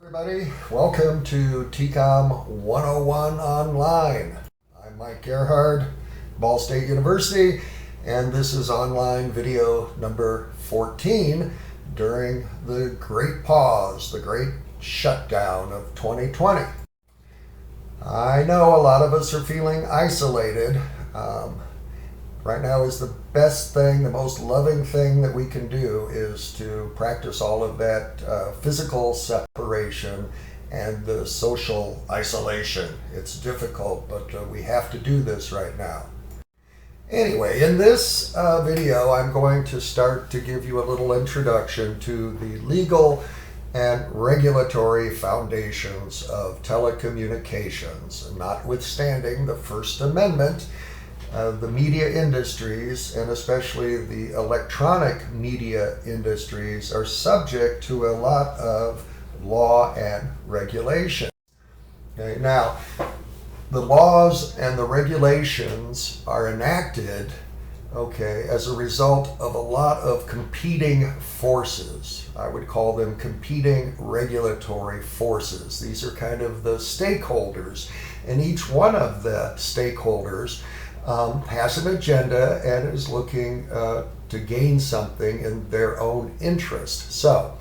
Everybody, welcome to TCOM 101 Online. I'm Mike Gerhard, Ball State University, and this is online video number 14 during the great pause, the great shutdown of 2020. I know a lot of us are feeling isolated. Right now is the best thing, the most loving thing that we can do is to practice all of that physical separation and the social isolation. It's difficult, but we have to do this right now. Anyway, in this video, I'm going to start to give you a little introduction to the legal and regulatory foundations of telecommunications, notwithstanding the First Amendment. The media industries, and especially the electronic media industries, are subject to a lot of law and regulation. Okay, now, the laws and the regulations are enacted, as a result of a lot of competing forces. I would call them competing regulatory forces. These are kind of the stakeholders, and each one of the stakeholders has an agenda and is looking to gain something in their own interest. So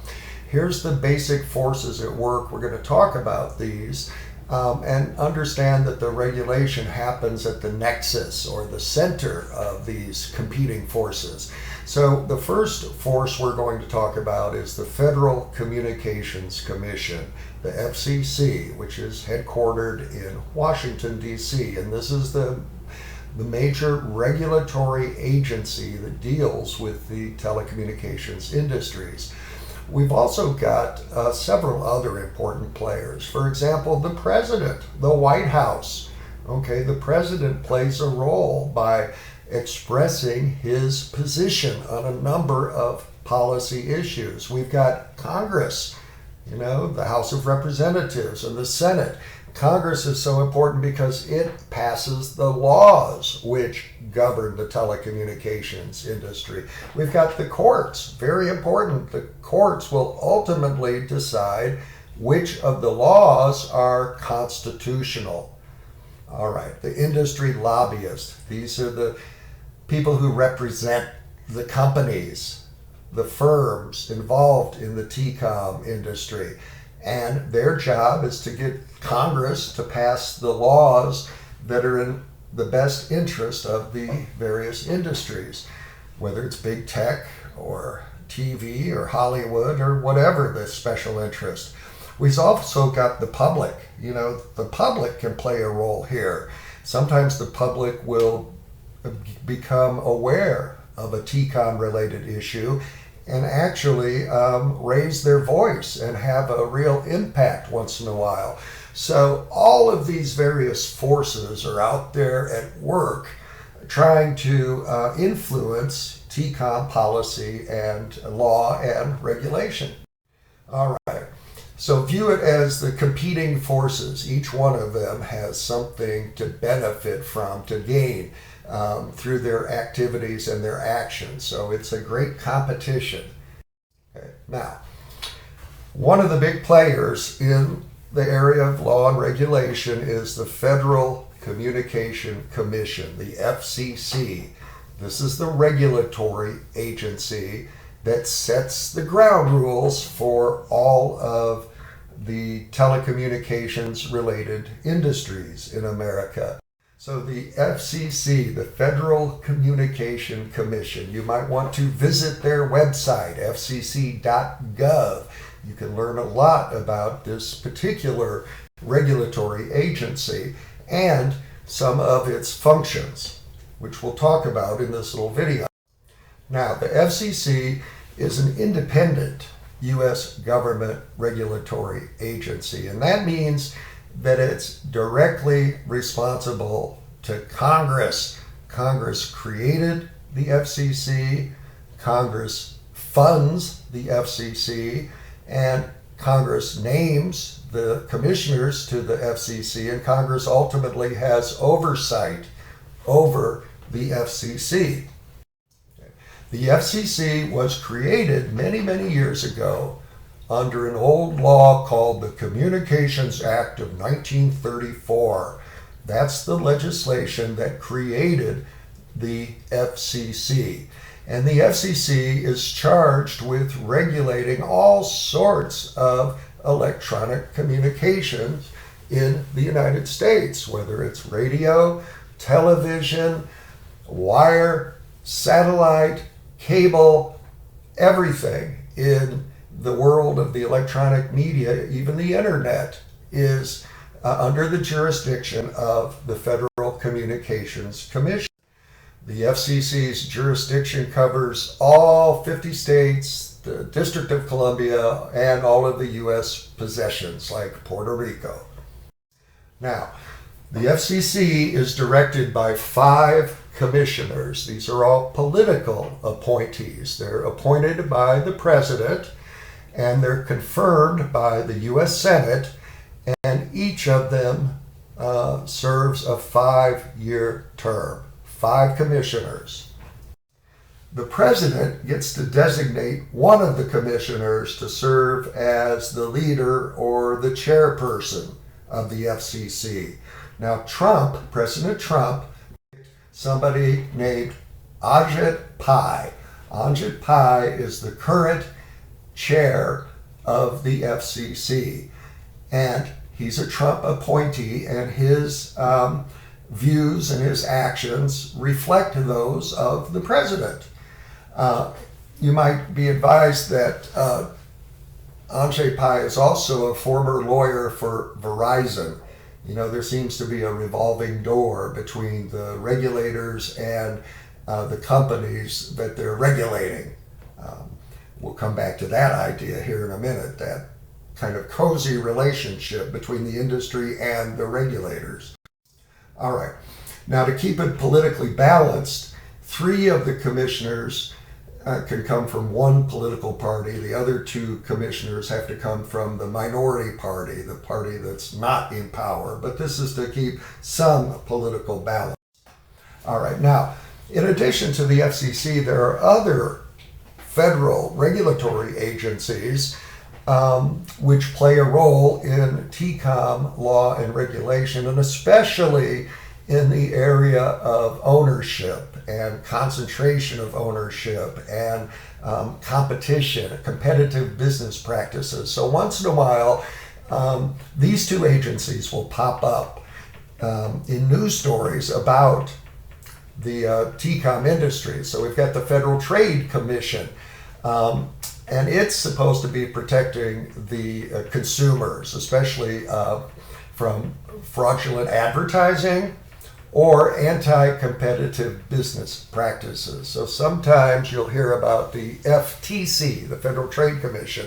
here's the basic forces at work. We're going to talk about these and understand that the regulation happens at the nexus or the center of these competing forces. So the first force we're going to talk about is the Federal Communications Commission, the FCC, which is headquartered in Washington, D.C. And this is the major regulatory agency that deals with the telecommunications industries. We've also got several other important players. For example, the president, the White House. The president plays a role by expressing his position on a number of policy issues. We've got Congress, the House of Representatives and the Senate. Congress is so important because it passes the laws which govern the telecommunications industry. We've got the courts, very important. The courts will ultimately decide which of the laws are constitutional. All right, the industry lobbyists. These are the people who represent the companies, the firms involved in the TCOM industry. And their job is to get Congress to pass the laws that are in the best interest of the various industries, whether it's big tech or TV or Hollywood or whatever the special interest. We've also got the public. The public can play a role here. Sometimes the public will become aware of a TCOM related issue and actually raise their voice and have a real impact once in a while. So all of these various forces are out there at work trying to influence TCOM policy and law and regulation. All right, so view it as the competing forces. Each one of them has something to benefit from, to gain through their activities and their actions. So it's a great competition. Now, one of the big players in the area of law and regulation is the Federal Communication Commission, the FCC. This is the regulatory agency that sets the ground rules for all of the telecommunications related industries in America. So the FCC, the Federal Communication Commission, you might want to visit their website, fcc.gov. You can learn a lot about this particular regulatory agency and some of its functions, which we'll talk about in this little video. Now, the FCC is an independent U.S. government regulatory agency, and that means that it's directly responsible to Congress. Congress created the FCC, Congress funds the FCC, and Congress names the commissioners to the FCC, and Congress ultimately has oversight over the FCC. The FCC was created many, many years ago under an old law called the Communications Act of 1934. That's the legislation that created the FCC. And the FCC is charged with regulating all sorts of electronic communications in the United States, whether it's radio, television, wire, satellite, cable, everything in the world of the electronic media, even the internet, is under the jurisdiction of the Federal Communications Commission. The FCC's jurisdiction covers all 50 states, the District of Columbia, and all of the U.S. possessions like Puerto Rico. Now, the FCC is directed by 5 commissioners. These are all political appointees. They're appointed by the president, and they're confirmed by the U.S. Senate, and each of them serves a 5-year term. 5 commissioners. The president gets to designate one of the commissioners to serve as the leader or the chairperson of the FCC. Now, President Trump, somebody named Ajit Pai. Ajit Pai is the current chair of the FCC, and he's a Trump appointee, and his views and his actions reflect those of the president. You might be advised that Ajit Pai is also a former lawyer for Verizon. You know, there seems to be a revolving door between the regulators and the companies that they're regulating. We'll come back to that idea here in a minute, that kind of cozy relationship between the industry and the regulators. All right. Now, to keep it politically balanced, 3 of the commissioners can come from one political party. The other 2 commissioners have to come from the minority party, the party that's not in power. But this is to keep some political balance. All right. Now, in addition to the FCC, there are other federal regulatory agencies which play a role in TCOM law and regulation, and especially in the area of ownership and concentration of ownership and competition, competitive business practices. So once in a while, these 2 agencies will pop up in news stories about the TCOM industry. So we've got the Federal Trade Commission, and it's supposed to be protecting the consumers, especially from fraudulent advertising or anti-competitive business practices. So sometimes you'll hear about the FTC, the Federal Trade Commission.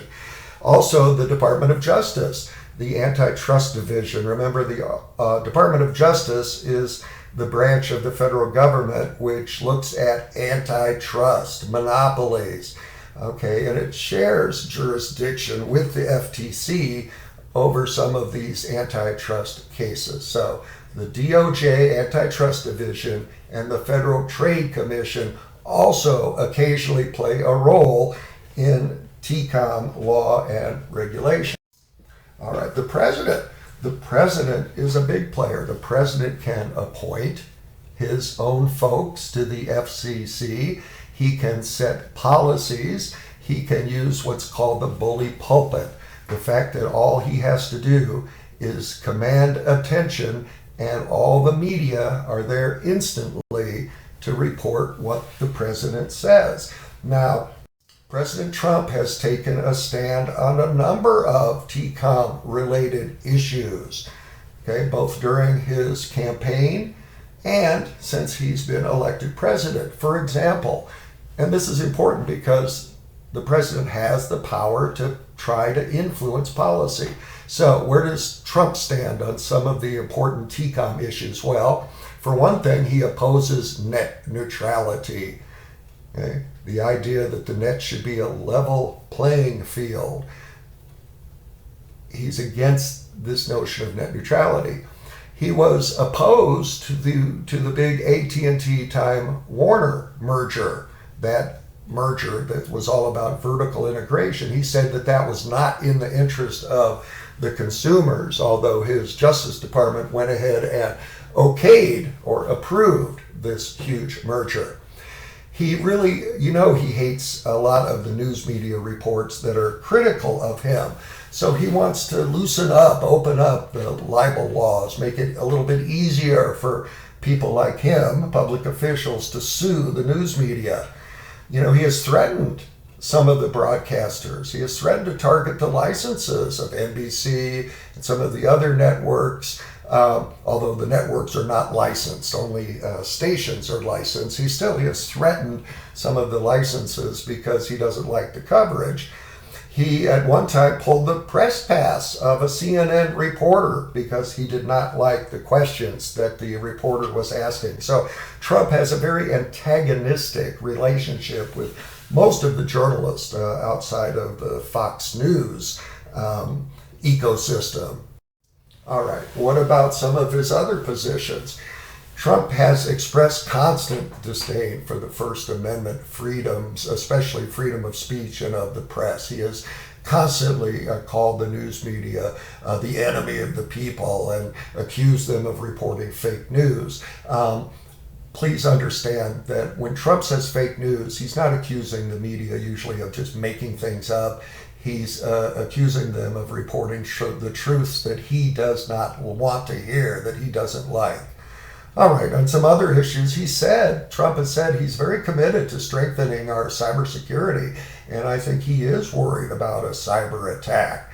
Also, the Department of Justice, the Antitrust Division. Remember, the Department of Justice is the branch of the federal government which looks at antitrust, monopolies. Okay, and it shares jurisdiction with the FTC over some of these antitrust cases. So the DOJ Antitrust Division and the Federal Trade Commission also occasionally play a role in TCOM law and regulation. All right, the president. The president is a big player. The president can appoint his own folks to the FCC. He can set policies. He can use what's called the bully pulpit. The fact that all he has to do is command attention, and all the media are there instantly to report what the president says. Now, President Trump has taken a stand on a number of TCOM-related issues, okay, both during his campaign and since he's been elected president. For example, and this is important because the president has the power to try to influence policy. So where does Trump stand on some of the important TCOM issues? Well, for one thing, he opposes net neutrality. Okay? The idea that the net should be a level playing field. He's against this notion of net neutrality. He was opposed to the big AT&T Time Warner merger that merger that was all about vertical integration. He said that that was not in the interest of the consumers, although his Justice Department went ahead and okayed or approved this huge merger. He really, he hates a lot of the news media reports that are critical of him. So he wants to loosen up, open up the libel laws, make it a little bit easier for people like him, public officials, to sue the news media. He has threatened some of the broadcasters. He has threatened to target the licenses of NBC and some of the other networks, although the networks are not licensed, only stations are licensed. He has threatened some of the licenses because he doesn't like the coverage. He, at one time, pulled the press pass of a CNN reporter because he did not like the questions that the reporter was asking. So Trump has a very antagonistic relationship with most of the journalists outside of the Fox News ecosystem. All right, what about some of his other positions? Trump has expressed constant disdain for the First Amendment freedoms, especially freedom of speech and of the press. He has constantly called the news media the enemy of the people and accused them of reporting fake news. Please understand that when Trump says fake news, he's not accusing the media usually of just making things up. He's accusing them of reporting the truths that he does not want to hear, that he doesn't like. All right, on some other issues, Trump has said he's very committed to strengthening our cybersecurity, and I think he is worried about a cyber attack.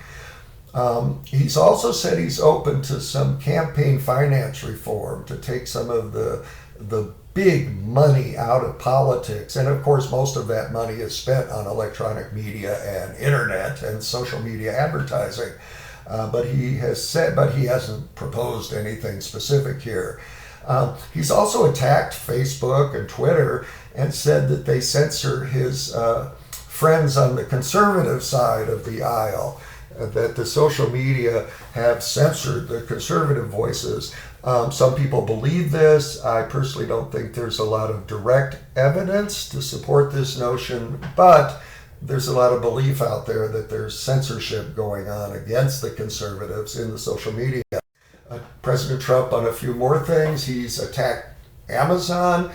He's also said he's open to some campaign finance reform to take some of the big money out of politics. And of course, most of that money is spent on electronic media and internet and social media advertising. But he hasn't proposed anything specific here. He's also attacked Facebook and Twitter and said that they censor his friends on the conservative side of the aisle, that the social media have censored the conservative voices. Some people believe this. I personally don't think there's a lot of direct evidence to support this notion, but there's a lot of belief out there that there's censorship going on against the conservatives in the social media. President Trump, on a few more things, he's attacked Amazon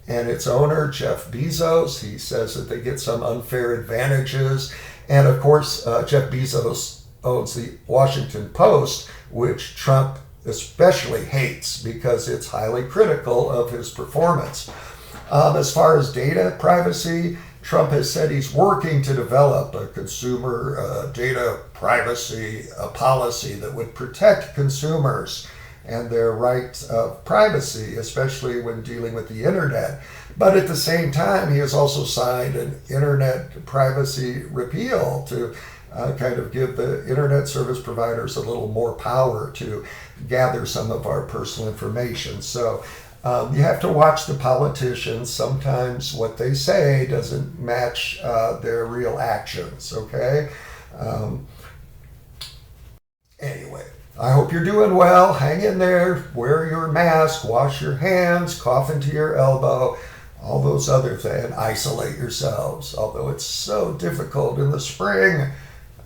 and its owner, Jeff Bezos. He says that they get some unfair advantages. And of course, Jeff Bezos owns the Washington Post, which Trump especially hates because it's highly critical of his performance. As far as data privacy, Trump has said he's working to develop a consumer data privacy policy that would protect consumers and their right of privacy, especially when dealing with the internet. But at the same time, he has also signed an internet privacy repeal to kind of give the internet service providers a little more power to gather some of our personal information. So you have to watch the politicians. Sometimes what they say doesn't match their real actions, okay? Anyway, I hope you're doing well. Hang in there. Wear your mask. Wash your hands. Cough into your elbow. All those other things. And isolate yourselves. Although it's so difficult in the spring.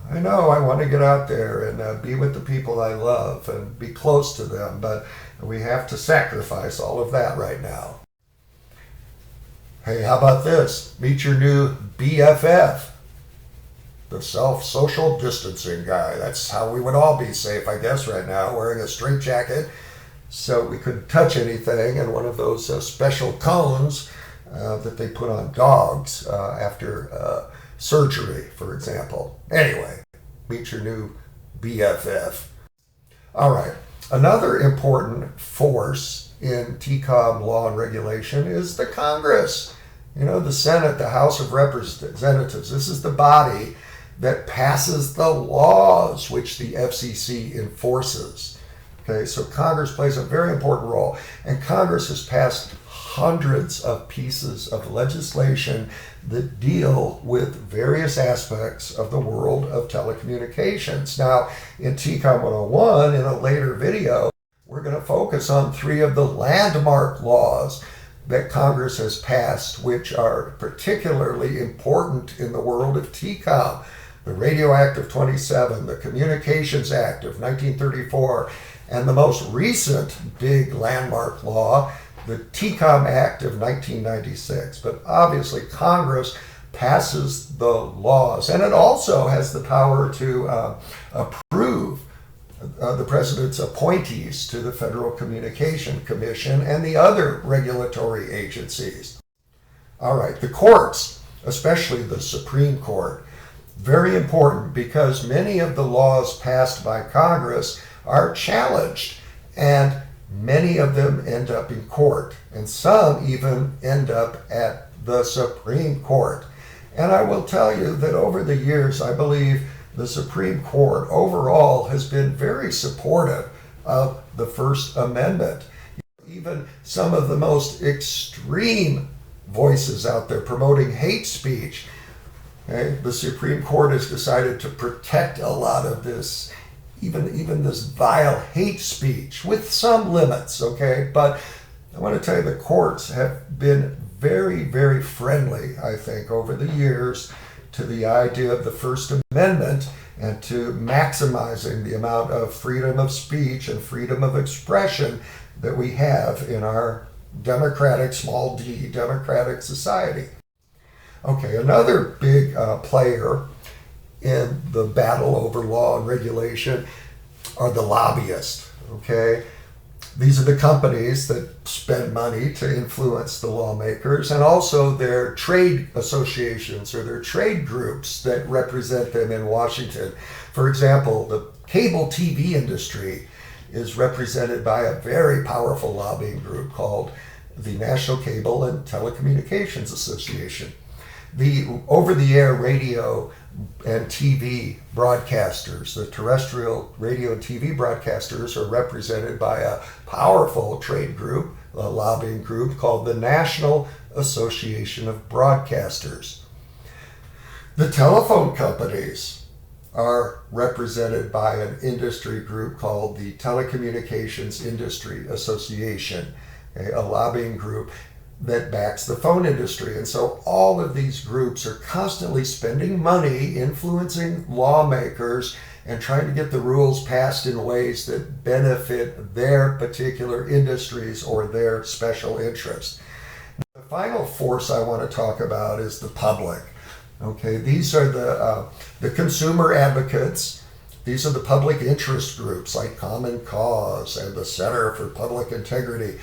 I know I want to get out there and be with the people I love and be close to them, but we have to sacrifice all of that right now. Hey, how about this? Meet your new BFF, the social distancing guy. That's how we would all be safe, I guess, right now, wearing a straitjacket so we couldn't touch anything, and one of those special cones that they put on dogs after surgery, for example. Anyway, meet your new BFF. All right, another important force in TCOM law and regulation is the Congress. The Senate, the House of Representatives. This is the body that passes the laws which the FCC enforces. Okay, so Congress plays a very important role, and Congress has passed hundreds of pieces of legislation that deal with various aspects of the world of telecommunications. Now, in TCOM 101, in a later video, we're going to focus on 3 of the landmark laws that Congress has passed, which are particularly important in the world of TCOM. The Radio Act of 27, the Communications Act of 1934, and the most recent big landmark law, the TCOM Act of 1996. But obviously Congress passes the laws, and it also has the power to approve the president's appointees to the Federal Communication Commission and the other regulatory agencies. All right, the courts, especially the Supreme Court, very important because many of the laws passed by Congress are challenged, and many of them end up in court, and some even end up at the Supreme Court. And I will tell you that over the years, I believe the Supreme Court overall has been very supportive of the First Amendment. Even some of the most extreme voices out there promoting hate speech, okay, the Supreme Court has decided to protect a lot of this, even this vile hate speech with some limits, okay? But I want to tell you the courts have been very, very friendly, I think, over the years to the idea of the First Amendment and to maximizing the amount of freedom of speech and freedom of expression that we have in our democratic, small d, democratic society. Okay, another big player in the battle over law and regulation are the lobbyists, okay? These are the companies that spend money to influence the lawmakers, and also their trade associations or their trade groups that represent them in Washington. For example, the cable TV industry is represented by a very powerful lobbying group called the National Cable and Telecommunications Association. The over-the-air radio and TV broadcasters, the terrestrial radio and TV broadcasters, are represented by a powerful trade group, a lobbying group called the National Association of Broadcasters. The telephone companies are represented by an industry group called the Telecommunications Industry Association, a lobbying group that backs the phone industry. And so all of these groups are constantly spending money, influencing lawmakers, and trying to get the rules passed in ways that benefit their particular industries or their special interests. The final force I want to talk about is the public. Okay, these are the consumer advocates. These are the public interest groups like Common Cause and the Center for Public Integrity.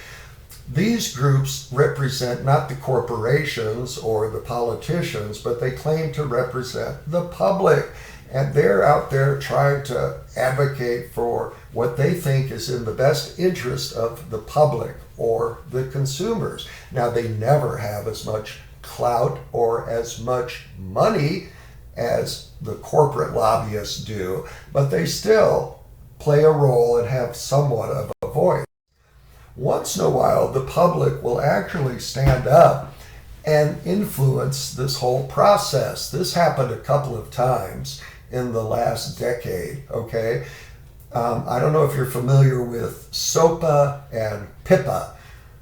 These groups represent not the corporations or the politicians, but they claim to represent the public. And they're out there trying to advocate for what they think is in the best interest of the public or the consumers. Now, they never have as much clout or as much money as the corporate lobbyists do, but they still play a role and have somewhat of a voice. Once in a while, the public will actually stand up and influence this whole process. This happened a couple of times in the last decade, okay? I don't know if you're familiar with SOPA and PIPA.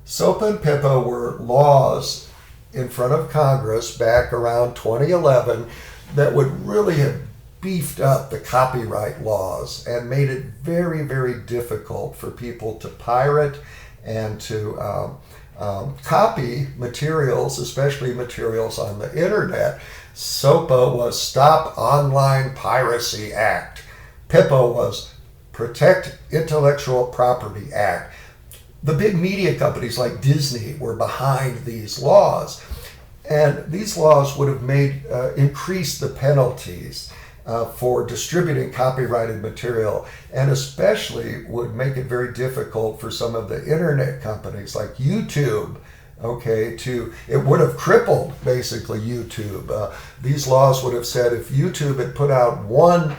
SOPA and PIPA were laws in front of Congress back around 2011 that would really have beefed up the copyright laws and made it very, very difficult for people to pirate and to copy materials, especially materials on the internet. SOPA was Stop Online Piracy Act. PIPA was Protect Intellectual Property Act. The big media companies like Disney were behind these laws, and these laws would have increased the penalties for distributing copyrighted material, and especially would make it very difficult for some of the internet companies like YouTube, okay, it would have crippled basically YouTube. These laws would have said if YouTube had put out one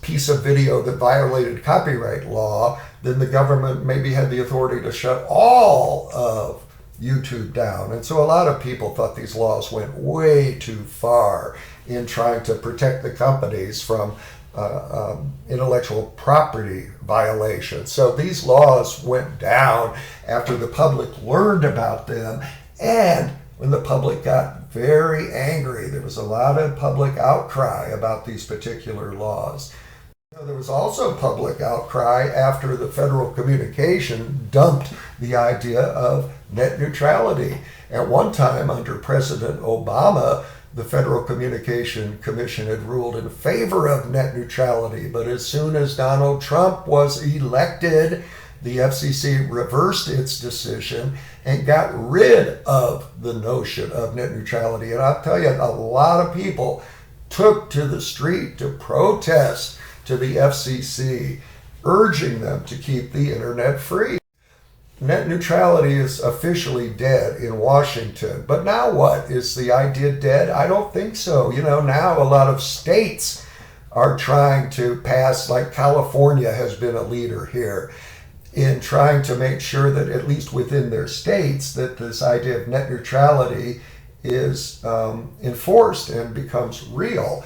piece of video that violated copyright law, then the government maybe had the authority to shut all of YouTube down. And so a lot of people thought these laws went way too far in trying to protect the companies from intellectual property violations. So these laws went down after the public learned about them, and when the public got very angry. There was a lot of public outcry about these particular laws. There was also public outcry after the Federal Communication dumped the idea of net neutrality. At one time, under President Obama, the Federal Communication Commission had ruled in favor of net neutrality, but as soon as Donald Trump was elected, the FCC reversed its decision and got rid of the notion of net neutrality. And I'll tell you, a lot of people took to the street to protest to the FCC, urging them to keep the internet free. Net neutrality is officially dead in Washington. But now what? Is the idea dead? I don't think so. Now a lot of states are trying to pass, like California has been a leader here, in trying to make sure that at least within their states that this idea of net neutrality is enforced and becomes real.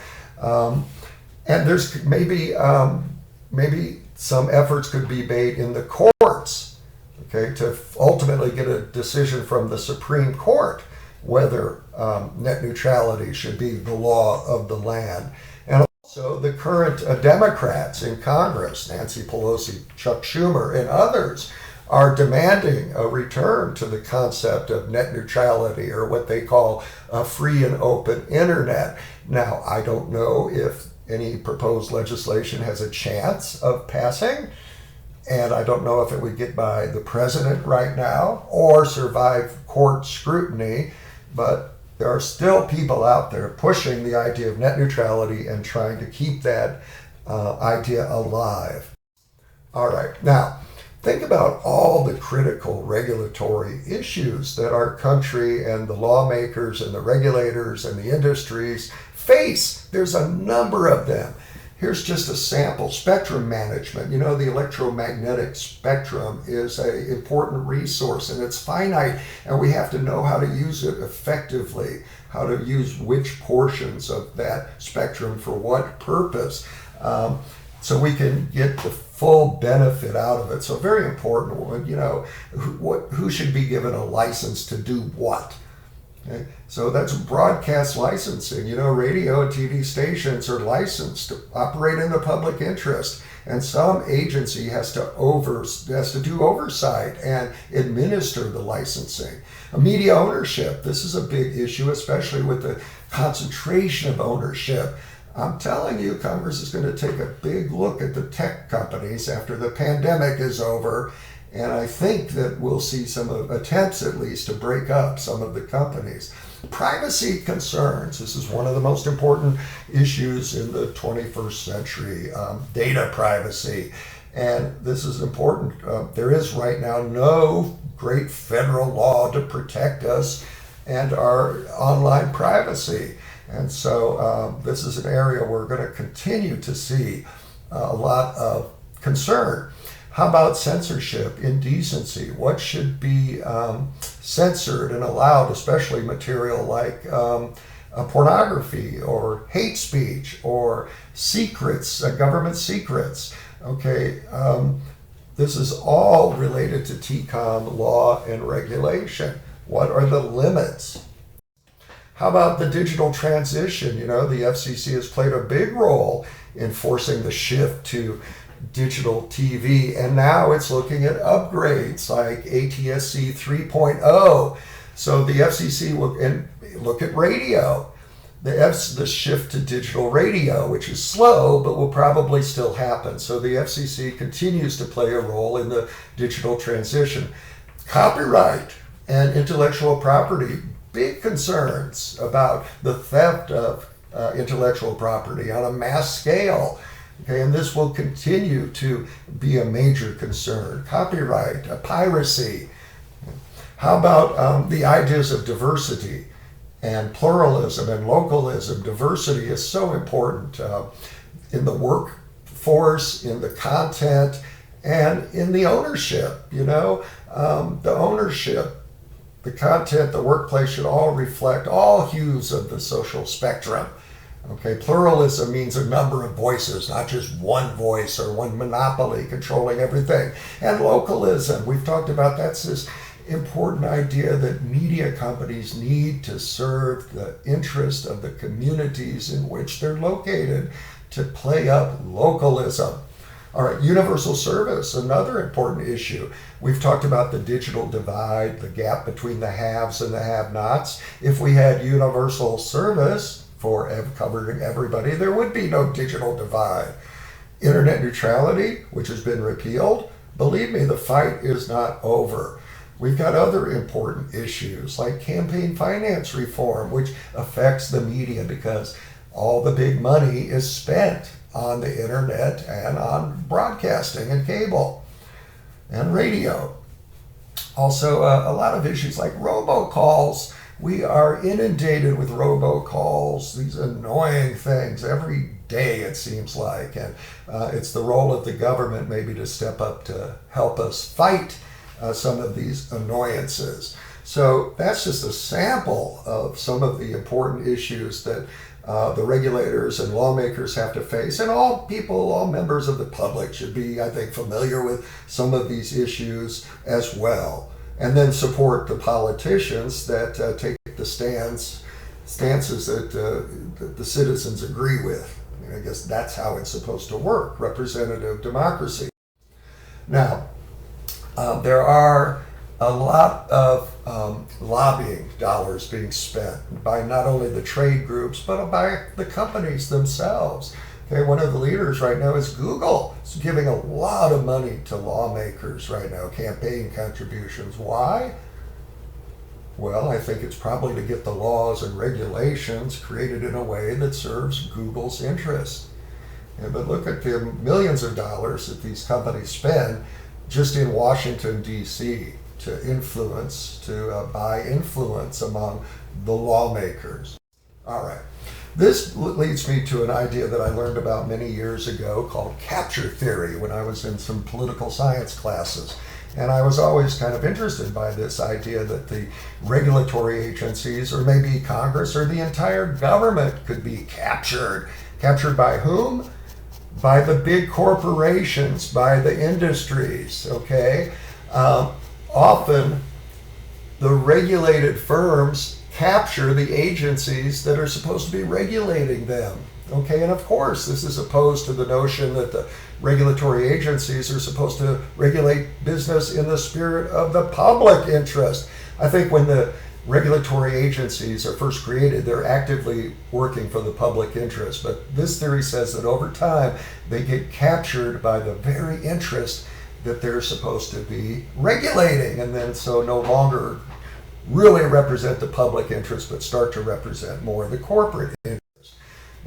And there's maybe some efforts could be made in the courts, okay, to ultimately get a decision from the Supreme Court whether net neutrality should be the law of the land. And also the current Democrats in Congress, Nancy Pelosi, Chuck Schumer, and others, are demanding a return to the concept of net neutrality, or what they call a free and open internet. Now, I don't know if any proposed legislation has a chance of passing, and I don't know if it would get by the president right now or survive court scrutiny, but there are still people out there pushing the idea of net neutrality and trying to keep that idea alive. All right, now think about all the critical regulatory issues that our country and the lawmakers and the regulators and the industries face. There's a number of them. Here's just a sample. Spectrum management. The electromagnetic spectrum is an important resource, and it's finite, and we have to know how to use it effectively, how to use which portions of that spectrum for what purpose, so we can get the full benefit out of it. So very important. Who should be given a license to do what? Okay. So that's broadcast licensing. Radio and TV stations are licensed to operate in the public interest, and some agency has to do oversight and administer the licensing. Media ownership. This is a big issue, especially with the concentration of ownership. I'm telling you, Congress is going to take a big look at the tech companies after the pandemic is over. And I think that we'll see some attempts, at least, to break up some of the companies. Privacy concerns. This is one of the most important issues in the 21st century, data privacy. And this is important. There is right now no great federal law to protect us and our online privacy. And so this is an area we're going to continue to see a lot of concern. How about censorship, indecency? What should be censored and allowed, especially material like pornography or hate speech or secrets, government secrets? Okay, this is all related to TCOM law and regulation. What are the limits? How about the digital transition? The FCC has played a big role in forcing the shift to digital TV, and now it's looking at upgrades like ATSC 3.0. So the FCC will look at radio, the shift to digital radio, which is slow but will probably still happen. So the FCC continues to play a role in the digital transition. Copyright and intellectual property, big concerns about the theft of intellectual property on a mass scale. Okay, and this will continue to be a major concern. Copyright, piracy. How about the ideas of diversity and pluralism and localism? Diversity is so important in the workforce, in the content, and in the ownership. The ownership, the content, the workplace should all reflect all hues of the social spectrum. Okay, pluralism means a number of voices, not just one voice or one monopoly controlling everything. And localism, we've talked about, that's this important idea that media companies need to serve the interest of the communities in which they're located, to play up localism. All right, universal service, another important issue. We've talked about the digital divide, the gap between the haves and the have-nots. If we had universal service for covering everybody, there would be no digital divide. Internet neutrality, which has been repealed, believe me, the fight is not over. We've got other important issues like campaign finance reform, which affects the media because all the big money is spent on the internet and on broadcasting and cable and radio. Also, a lot of issues like robocalls. We are inundated with robocalls, these annoying things every day, it seems like. And it's the role of the government maybe to step up to help us fight some of these annoyances. So that's just a sample of some of the important issues that the regulators and lawmakers have to face. And all people, all members of the public should be, I think, familiar with some of these issues as well. And then support the politicians that take the stances that the citizens agree with. I mean, I guess that's how it's supposed to work, representative democracy. Now, there are a lot of lobbying dollars being spent by not only the trade groups, but by the companies themselves. Okay, one of the leaders right now is Google. It's giving a lot of money to lawmakers right now, campaign contributions. Why? Well, I think it's probably to get the laws and regulations created in a way that serves Google's interests. Yeah, but look at the millions of dollars that these companies spend just in Washington, D.C. to influence, to buy influence among the lawmakers. All right. This leads me to an idea that I learned about many years ago called capture theory when I was in some political science classes. And I was always kind of interested by this idea that the regulatory agencies, or maybe Congress, or the entire government could be captured. Captured by whom? By the big corporations, by the industries, okay? Often, the regulated firms capture the agencies that are supposed to be regulating them. Okay, and of course, this is opposed to the notion that the regulatory agencies are supposed to regulate business in the spirit of the public interest. I think when the regulatory agencies are first created, they're actively working for the public interest. But this theory says that over time, they get captured by the very interest that they're supposed to be regulating, and then so no longer really represent the public interest, but start to represent more the corporate interest.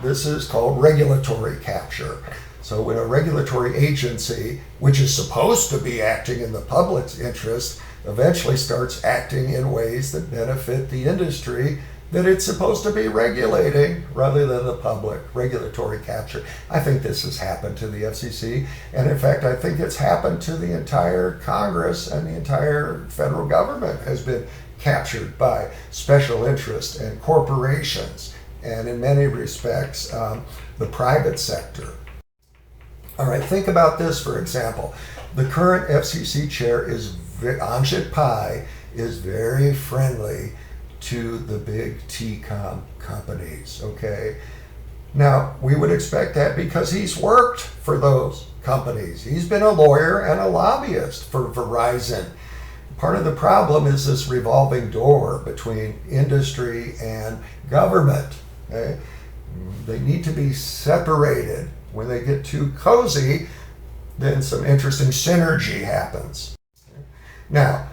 This is called regulatory capture. So when a regulatory agency, which is supposed to be acting in the public's interest, eventually starts acting in ways that benefit the industry that it's supposed to be regulating rather than the public, regulatory capture. I think this has happened to the FCC, and in fact, I think it's happened to the entire Congress, and the entire federal government has been captured by special interests and corporations, and in many respects, the private sector. All right, think about this, for example. The current FCC chair is Anjit Pai is very friendly to the big TCOM companies, okay? Now, we would expect that because he's worked for those companies. He's been a lawyer and a lobbyist for Verizon. Part of the problem is this revolving door between industry and government, okay? They need to be separated. When they get too cozy, then some interesting synergy happens. Now,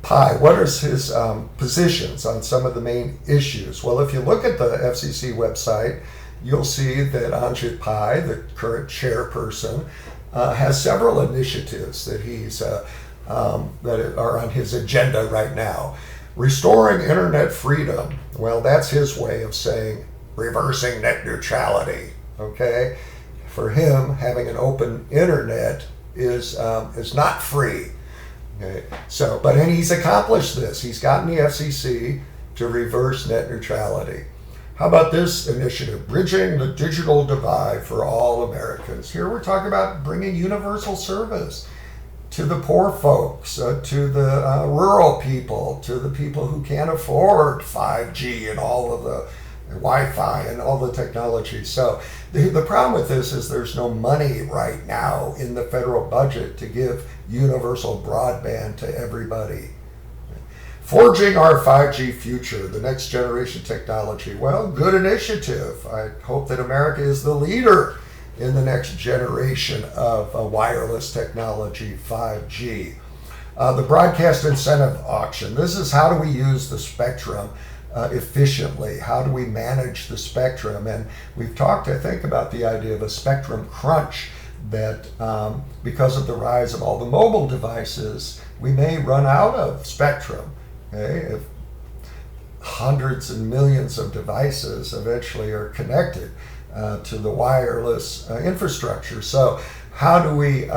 Pai, what are his positions on some of the main issues? Well, if you look at the FCC website, you'll see that Anjit Pai, the current chairperson, has several initiatives that that are on his agenda right now. Restoring internet freedom. Well, that's his way of saying reversing net neutrality. Okay, for him, having an open internet is not free. Okay, and he's accomplished this. He's gotten the FCC to reverse net neutrality. How about this initiative, Bridging the Digital Divide for All Americans? Here we're talking about bringing universal service to the poor folks, to the rural people, to the people who can't afford 5G and all of the Wi-Fi and all the technology. So the problem with this is there's no money right now in the federal budget to give universal broadband to everybody. Forging our 5G future, the next generation technology. Well, good initiative. I hope that America is the leader in the next generation of wireless technology, 5G. The broadcast incentive auction. This is how do we use the spectrum efficiently? How do we manage the spectrum? And we've talked, I think, about the idea of a spectrum crunch, that because of the rise of all the mobile devices, we may run out of spectrum. Okay? If hundreds and millions of devices eventually are connected to the wireless infrastructure. So how do we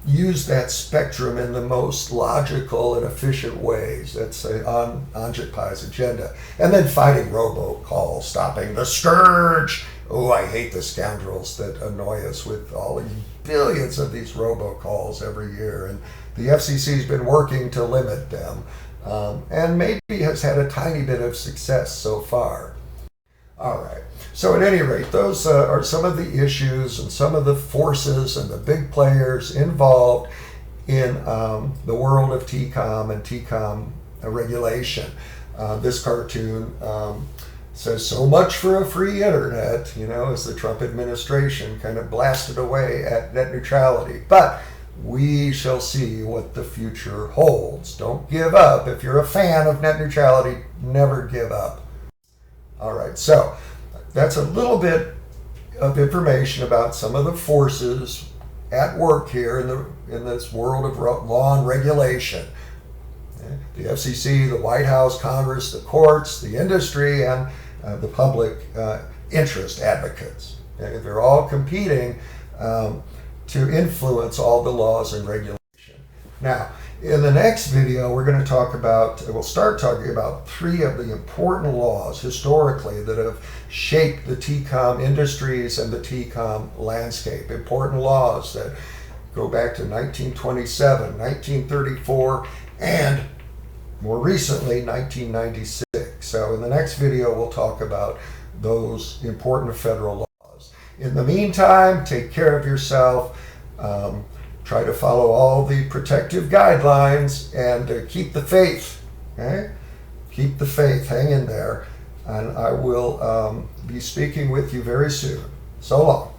use that spectrum in the most logical and efficient ways? That's on Anjit Pai's agenda. And then fighting robocalls, stopping the scourge. Oh, I hate the scoundrels that annoy us with all these billions of these robocalls every year. And the FCC's been working to limit them. And maybe has had a tiny bit of success so far. All right. So at any rate, those are some of the issues and some of the forces and the big players involved in the world of TCOM and TCOM regulation. This cartoon says so much for a free internet, as the Trump administration kind of blasted away at net neutrality. But we shall see what the future holds. Don't give up. If you're a fan of net neutrality, never give up. All right, so that's a little bit of information about some of the forces at work here in this world of law and regulation. The FCC, the White House, Congress, the courts, the industry, and the public interest advocates. They're all competing to influence all the laws and regulation. Now, in the next video, we'll start talking about 3 of the important laws historically that have shaped the TCOM industries and the TCOM landscape. Important laws that go back to 1927, 1934, and more recently, 1996. So in the next video, we'll talk about those important federal laws. In the meantime, take care of yourself. Try to follow all the protective guidelines and keep the faith. Okay? Keep the faith. Hang in there. And I will be speaking with you very soon. So long.